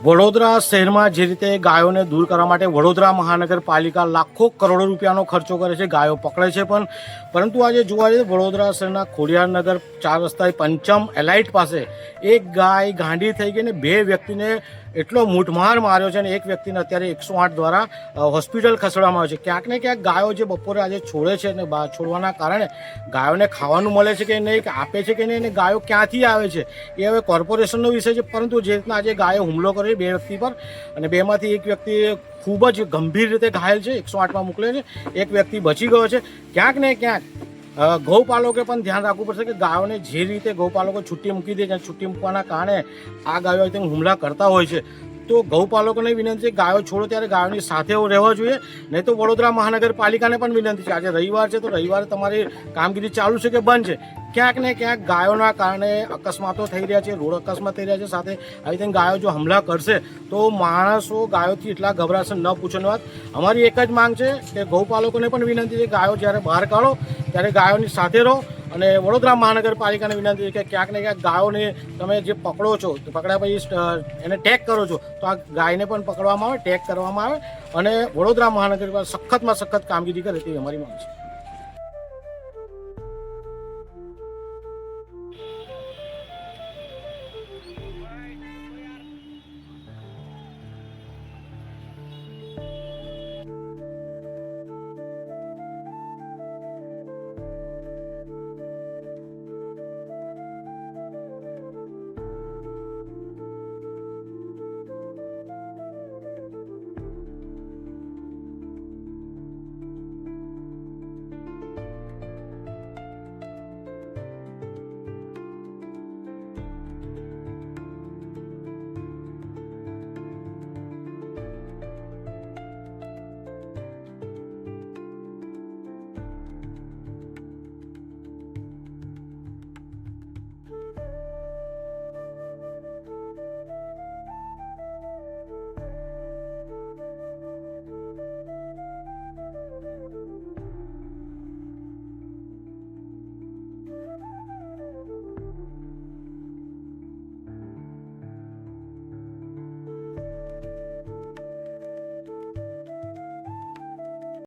વડોદરા શહેરમાં જે રીતે ગાયોને દૂર કરવા માટે વડોદરા મહાનગરપાલિકા લાખો કરોડો રૂપિયાનો ખર્ચો કરે છે, ગાયો પકડે છે, પરંતુ આજે જોવા જઈએ વડોદરા શહેરના ખોડિયારનગર 4 રસ્તા પંચમ એલાઇટ પાસે એક ગાય ગાંડી થઈ ગઈ ને 2 વ્યક્તિને એટલો મૂઠમાર માર્યો છે અને એક વ્યક્તિને અત્યારે 108 દ્વારા હોસ્પિટલ ખસેડવામાં આવ્યો છે। ક્યાંક ને ક્યાંક ગાયો જે બપોરે આજે છોડે છે અને છોડવાના કારણે ગાયોને ખાવાનું મળે છે કે નહીં, કે આપે છે કે નહીં, અને ગાયો ક્યાંથી આવે છે એ હવે કોર્પોરેશનનો વિષય છે। પરંતુ જે રીતના આજે ગાયો હુમલો કર્યો 2 વ્યક્તિ પર અને 2માંથી એક વ્યક્તિ ખૂબ જ ગંભીર રીતે ઘાયલ છે, 108માં મોકલે છે, એક વ્યક્તિ બચી ગયો છે। ક્યાંક ને ક્યાંક ગૌપાલકે પણ ધ્યાન રાખવું પડશે કે ગાયોને જે રીતે ગૌપાલકો છૂટી મૂકી દે છે, છૂટી મૂકવાના કારણે આ ગાયો હુમલા કરતા હોય છે। તો ગૌપાલકોને વિનંતી છે ગાયો છોડો ત્યારે ગાયોની સાથે રહેવા જોઈએ, નહીં તો વડોદરા મહાનગરપાલિકાને પણ વિનંતી છે આજે રવિવાર છે તો રવિવારે તમારી કામગીરી ચાલુ છે કે બંધ છે। ક્યાંક ને ક્યાંક ગાયોના કારણે અકસ્માતો થઈ રહ્યા છે, રોડ અકસ્માત થઈ રહ્યા છે, સાથે આવી રીતે ગાયો જો હુમલા કરશે તો માણસો ગાયોથી એટલા ગભરાશે ન પૂછોની વાત। અમારી એક જ માંગ છે કે ગૌપાલકોને પણ વિનંતી છે ગાયો જ્યારે બહાર કાઢો ત્યારે ગાયોની સાથે રહો, અને વડોદરા મહાનગરપાલિકાને વિનંતી છે કે ક્યાંક ને ક્યાંક ગાયોને તમે જે પકડો છો તો પકડ્યા પછી એને ટેગ કરો છો તો આ ગાયને પણ પકડવામાં આવે, ટેગ કરવામાં આવે અને વડોદરા મહાનગરપાલિકા સખતમાં સખત કામગીરી કરે તેવી અમારી માંગ છે।